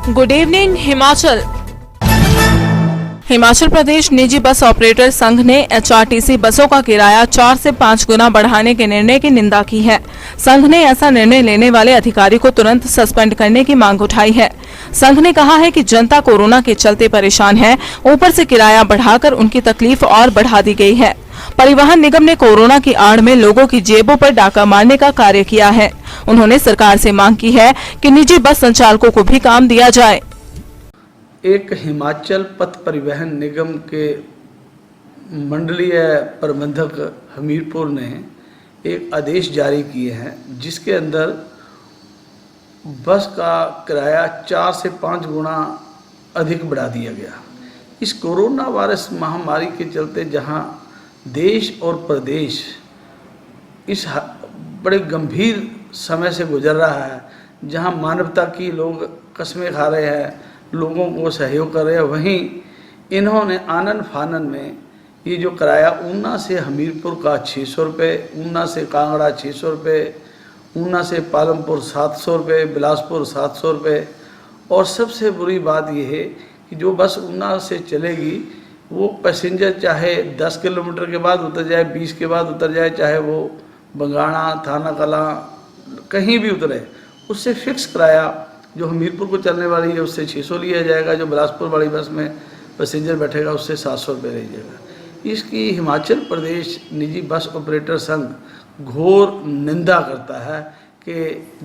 Good evening Himachal Pradesh निजी bus operator संघ ने एचआरटीसी बसों का किराया 4 से 5 गुना बढ़ाने के निर्णय की निंदा की है। संघ ने ऐसा निर्णय लेने वाले अधिकारी को तुरंत सस्पेंड करने की मांग उठाई है। संघ ने कहा है कि जनता कोरोना के चलते परेशान है, ऊपर से किराया बढ़ाकर उनकी तकलीफ और बढ़ा दी गई है। परिवहन निगम ने कोरोना की आड़ में लोगों की जेबों पर डाका मारने का कार्य किया है। उन्होंने सरकार से मांग की है कि निजी बस संचालकों को भी काम दिया जाए। एक हिमाचल पथ परिवहन निगम के मंडलीय प्रबंधक हमीरपुर ने एक आदेश जारी किए हैं, जिसके अंदर बस का किराया 4 से 5 गुना अधिक बढ़ा दिया गया। इस कोरोना वायरस महामारी के चलते जहां देश और प्रदेश इस बड़े गंभीर समय से गुजर रहा है, जहां मानवता की लोग कस्में खा रहे हैं, लोगों को सहयोग कर रहे हैं, वहीं इन्होंने आनन फानन में ये जो किराया ऊना से हमीरपुर का 600 रुपये, ऊना से कांगड़ा 600 रुपये, ऊना से पालमपुर 700 रुपये, बिलासपुर 700 रुपये। और सबसे बुरी बात यह है कि जो बस ऊना से चलेगी वो पैसेंजर चाहे 10 किलोमीटर के बाद उतर जाए, 20 के बाद उतर जाए, चाहे वो बंगाणा, थाना कलां कहीं भी उतरे, उससे फिक्स किराया जो हमीरपुर को चलने वाली है उससे 600 लिया जाएगा, जो बिलासपुर वाली बस में पैसेंजर बैठेगा उससे 700 रुपये लीजिएगा। इसकी हिमाचल प्रदेश निजी बस ऑपरेटर संघ घोर निंदा करता है कि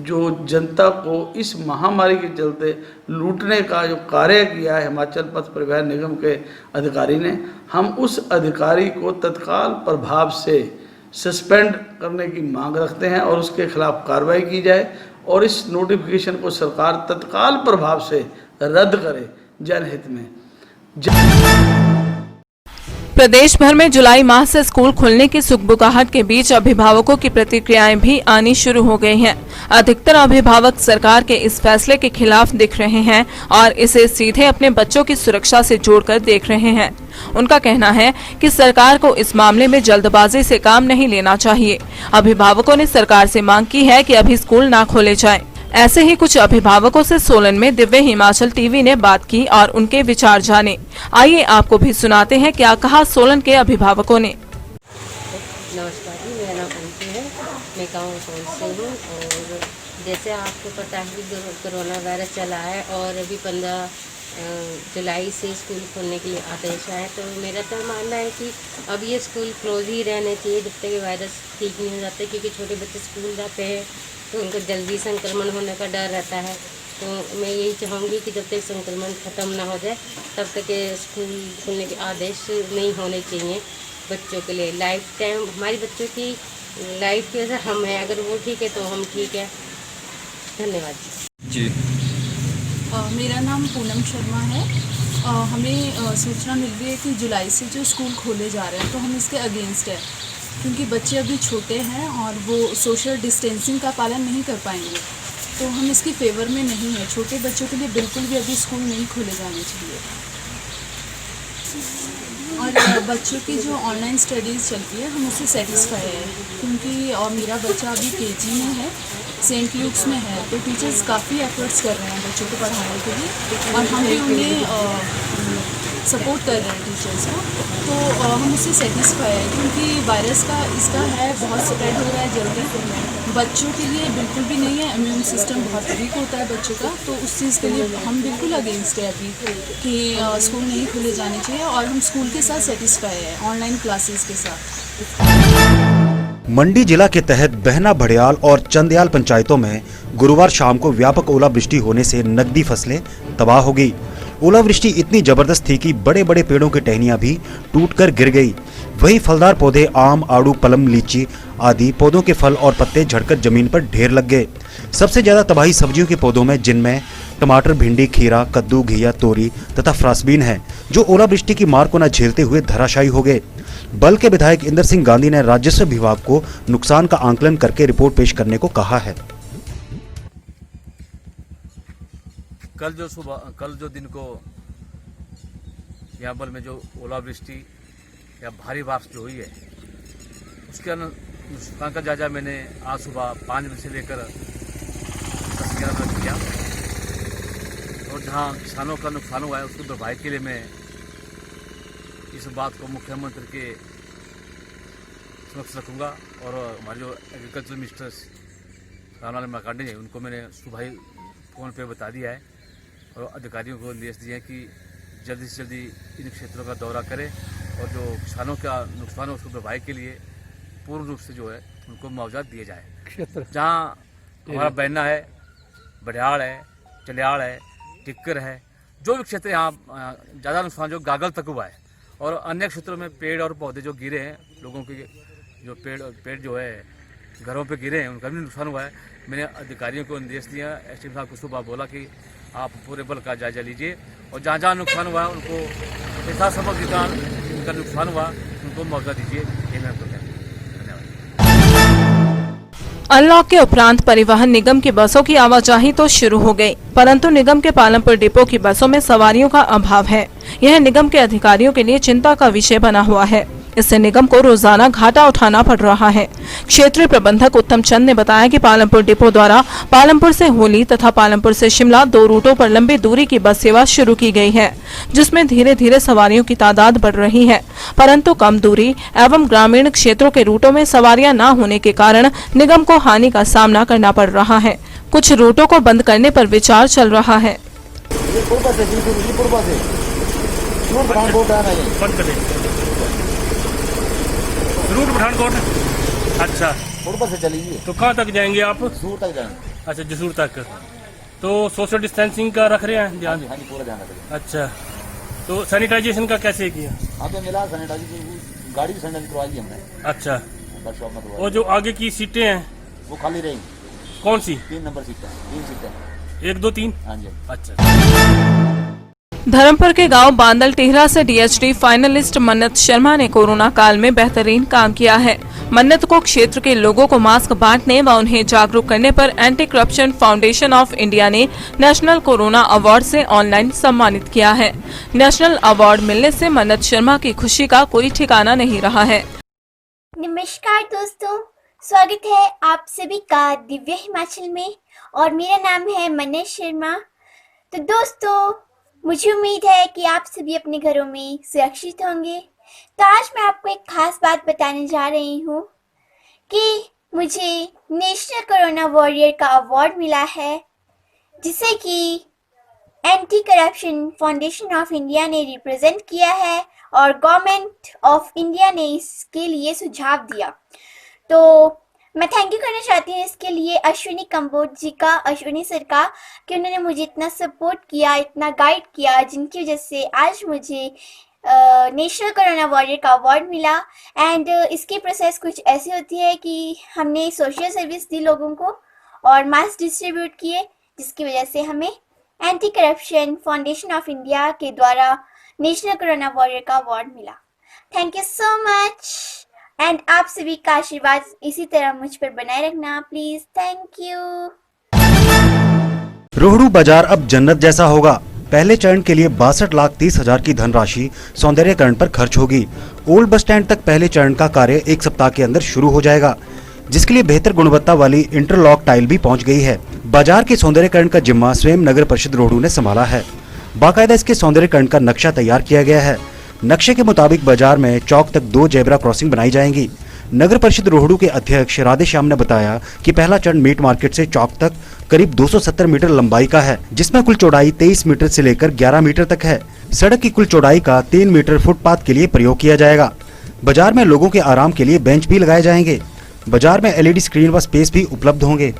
जो जनता को इस महामारी के चलते लूटने का जो कार्य किया है हिमाचल पथ परिवहन निगम के अधिकारी ने, हम उस अधिकारी को तत्काल प्रभाव से सस्पेंड करने की मांग रखते हैं और उसके खिलाफ कार्रवाई की जाए और इस नोटिफिकेशन को सरकार तत्काल प्रभाव से रद्द करे जनहित में। प्रदेश भर में जुलाई माह से स्कूल खुलने की सुगबुगाहट के बीच अभिभावकों की प्रतिक्रियाएं भी आनी शुरू हो गई हैं। अधिकतर अभिभावक सरकार के इस फैसले के खिलाफ दिख रहे हैं और इसे सीधे अपने बच्चों की सुरक्षा से जोड़कर देख रहे हैं। उनका कहना है कि सरकार को इस मामले में जल्दबाजी से काम नहीं लेना चाहिए। अभिभावकों ने सरकार से मांग की है कि अभी स्कूल ना खोले जाएं। ऐसे ही कुछ अभिभावकों से सोलन में दिव्य हिमाचल टीवी ने बात की और उनके विचार जाने। आइए आपको भी सुनाते हैं क्या कहा सोलन के अभिभावकों ने। नमस्कार जी, मेरा नाम अंशु है, मैं गाँव सोलन से हूँ। और जैसे आपको पता है कि कोरोना वायरस चला है और अभी 15 जुलाई से स्कूल खोलने के लिए आदेश आए, तो मेरा तो मानना है कि अब ये स्कूल क्लोज ही रहने चाहिए जब तक वायरस ठीक नहीं हो जाता, क्योंकि छोटे बच्चे स्कूल जाते हैं तो उनको जल्दी संक्रमण होने का डर रहता है। तो मैं यही चाहूँगी कि जब तक संक्रमण ख़त्म ना हो जाए तब तक स्कूल खुलने के आदेश नहीं होने चाहिए बच्चों के लिए। लाइफ टाइम हमारी बच्चों की लाइफ की वजह हम हैं, अगर वो ठीक है तो हम ठीक है। धन्यवाद जी। मेरा नाम पूनम शर्मा है। हमें सूचना मिल रही है कि जुलाई से जो स्कूल खोले जा रहे हैं तो हम इसके अगेंस्ट है, क्योंकि बच्चे अभी छोटे हैं और वो सोशल डिस्टेंसिंग का पालन नहीं कर पाएंगे, तो हम इसकी फेवर में नहीं है। छोटे बच्चों के लिए बिल्कुल भी अभी स्कूल नहीं खोले जाने चाहिए। और बच्चों की जो ऑनलाइन स्टडीज़ चलती है हम उससे सेटिस्फाई है, क्योंकि मेरा बच्चा अभी केजी में है, सेंट ल्यूक्स में है, तो टीचर्स काफ़ी एफर्ट्स कर रहे हैं बच्चों को पढ़ाने के लिए और हम भी उन्हें सपोर्ट कर रहे हैं टीचर्स को। तो हम उससे सेटिस्फाई है, क्योंकि वायरस का इसका है बहुत स्प्रेड हो रहा है जल्दी। बच्चों के लिए बिल्कुल भी नहीं है, इम्यून सिस्टम बहुत वीक होता है बच्चों का, तो उस चीज़ के लिए हम बिल्कुल अगेंस्ट है अभी कि स्कूल नहीं खुले जाने चाहिए। और हम स्कूल के साथ सेटिस्फाई है, ऑनलाइन क्लासेस के साथ। मंडी जिला के तहत बहना, भड़ियाल और चंदयाल पंचायतों में गुरुवार शाम को व्यापक ओलावृष्टि होने से नकदी फसलें तबाह हो गई। ओलावृष्टि इतनी जबरदस्त थी कि बड़े बड़े पेड़ों की टहनियां भी टूटकर गिर गई। वहीं फलदार पौधे आम, आड़ू, पलम, लीची आदि पौधों के फल और पत्ते झड़कर जमीन पर ढेर लग गए। सबसे ज्यादा तबाही सब्जियों के पौधों में, जिनमें टमाटर, भिंडी, खीरा, कद्दू, घिया, तोरी तथा फ्रांसबीन है, जो ओलावृष्टि की मार को न झेलते हुए धराशायी हो गए। बल के विधायक इंदर सिंह गांधी ने राजस्व विभाग को नुकसान का आंकलन करके रिपोर्ट पेश करने को कहा है। कल जो दिन को याबल में जो ओलावृष्टि या भारी बारिश जो हुई है, उसके नुकसान का जायजा मैंने आज सुबह 5 बजे से लेकर 10-11 बजे किया। और जहाँ किसानों का नुकसान हुआ है उसकी भरपाई के लिए मैं इस बात को मुख्यमंत्री के समक्ष रखूँगा और हमारे जो एग्रीकल्चर मिनिस्टर रामलाल मार्कंडे हैं उनको मैंने सुबह ही फ़ोन पे बता दिया है और अधिकारियों को निर्देश दिए हैं कि जल्दी से जल्दी इन क्षेत्रों का दौरा करें और जो किसानों का नुकसान है उसको भरपाई के लिए पूर्ण रूप से जो है उनको मुआवजा दिया जाए। क्षेत्र जहाँ हमारा बैना है, बड़ियाल है, चलियाड़ है, टिक्कर है, जो भी क्षेत्र यहाँ ज़्यादा नुकसान जो गागल तक हुआ है और अन्य क्षेत्रों में पेड़ और पौधे जो गिरे हैं, लोगों के जो पेड़ जो है घरों पे गिरे हैं उनका भी नुकसान हुआ है। मैंने अधिकारियों को निर्देश दिया, एसडीएम साहब को सुबह बोला कि आप पूरे बल का जायजा लीजिए और जहाँ जहाँ नुकसान हुआ है उनको पैसा समझ जितना उनका नुकसान हुआ उनको मुआवजा दीजिए। ये मैं आपको अनलॉक के उपरांत परिवहन निगम की बसों की आवाजाही तो शुरू हो गई, परंतु निगम के पालमपुर डिपो की बसों में सवारियों का अभाव है। यह निगम के अधिकारियों के लिए चिंता का विषय बना हुआ है। इससे निगम को रोजाना घाटा उठाना पड़ रहा है। क्षेत्रीय प्रबंधक उत्तम चंद ने बताया कि पालमपुर डिपो द्वारा पालमपुर से होली तथा पालमपुर से शिमला 2 रूटों पर लंबी दूरी की बस सेवा शुरू की गई है, जिसमें धीरे धीरे सवारियों की तादाद बढ़ रही है, परंतु कम दूरी एवं ग्रामीण क्षेत्रों के रूटों में सवारियां न होने के कारण निगम को हानि का सामना करना पड़ रहा है। कुछ रूटों को बंद करने पर विचार चल रहा है। रूट पठानकोट। अच्छा, से चलिए तो कहाँ तक जाएंगे आप? जसूर तक जाएंगे। अच्छा, जसूर तक। तो सोशल डिस्टेंसिंग का रख रहे हैं ध्यान? हाँ जी, पूरा ध्यान रख। अच्छा, तो सैनिटाइजेशन का कैसे किया? हाँ, तो मिला सैनिटाइजेशन, गाड़ी भी सैनिटाइज करवाई हमने। अच्छा, वर्कशॉप में करवाई। और जो आगे की सीटें हैं वो खाली रहेंगी। कौन सी? 3 नंबर सीटें, 3 सीटें। 1, 2, 3। हाँ जी। अच्छा। धर्मपुर के गांव बांदल टेहरा से डीएचडी फाइनलिस्ट मन्नत शर्मा ने कोरोना काल में बेहतरीन काम किया है। मन्नत को क्षेत्र के लोगों को मास्क बांटने व उन्हें जागरूक करने पर anti corruption foundation of India ने नेशनल कोरोना अवार्ड से ऑनलाइन सम्मानित किया है। नेशनल अवार्ड मिलने से मन्नत शर्मा की खुशी का कोई ठिकाना नहीं रहा है। नमस्कार दोस्तों, स्वागत है आप सभी का दिव्य हिमाचल में और मेरा नाम है मन्नत शर्मा। तो दोस्तों, मुझे उम्मीद है कि आप सभी अपने घरों में सुरक्षित होंगे। तो आज मैं आपको एक खास बात बताने जा रही हूँ कि मुझे नेशनल कोरोना वॉरियर का अवार्ड मिला है, जिसे कि anti corruption foundation of India ने रिप्रेजेंट किया है और गवर्नमेंट ऑफ इंडिया ने इसके लिए सुझाव दिया। तो मैं थैंक यू करना चाहती हूँ इसके लिए अश्विनी कंबोज जी का, अश्विनी सर का, कि उन्होंने मुझे इतना सपोर्ट किया, इतना गाइड किया, जिनकी वजह से आज मुझे नेशनल कोरोना वॉरियर का अवार्ड मिला। एंड इसकी प्रोसेस कुछ ऐसी होती है कि हमने सोशल सर्विस दी लोगों को और मास्क डिस्ट्रीब्यूट किए, जिसकी वजह से हमें anti corruption foundation of India के द्वारा नेशनल कोरोना वॉरियर का अवार्ड मिला। Thank you so much and आप सभी का आशीर्वाद इसी तरह मुझ पर बनाए रखना प्लीज। Thank you. रोहड़ू बाजार अब जन्नत जैसा होगा। पहले चरण के लिए 62,30,000 की धनराशि सौंदर्यकरण पर खर्च होगी। ओल्ड बस स्टैंड तक पहले चरण का कार्य 1 सप्ताह के अंदर शुरू हो जाएगा, जिसके लिए बेहतर गुणवत्ता वाली इंटरलॉक टाइल भी पहुंच गई है। बाजार के सौंदर्यकरण का जिम्मा स्वयं नगर परिषद रोहड़ू ने संभाला है। बाकायदा इसके सौंदर्यकरण का नक्शा तैयार किया गया है। नक्शे के मुताबिक बाजार में चौक तक 2 जेब्रा क्रॉसिंग बनाई जाएंगी। नगर परिषद रोहड़ू के अध्यक्ष राधे श्याम ने बताया कि पहला चरण मीट मार्केट से चौक तक करीब 270 मीटर लंबाई का है, जिसमें कुल चौड़ाई 23 मीटर से लेकर 11 मीटर तक है। सड़क की कुल चौड़ाई का 3 मीटर फुटपाथ के लिए प्रयोग किया जाएगा। बाजार में लोगों के आराम के लिए बेंच भी लगाए जाएंगे। बाजार में LED स्क्रीन व स्पेस भी उपलब्ध होंगे।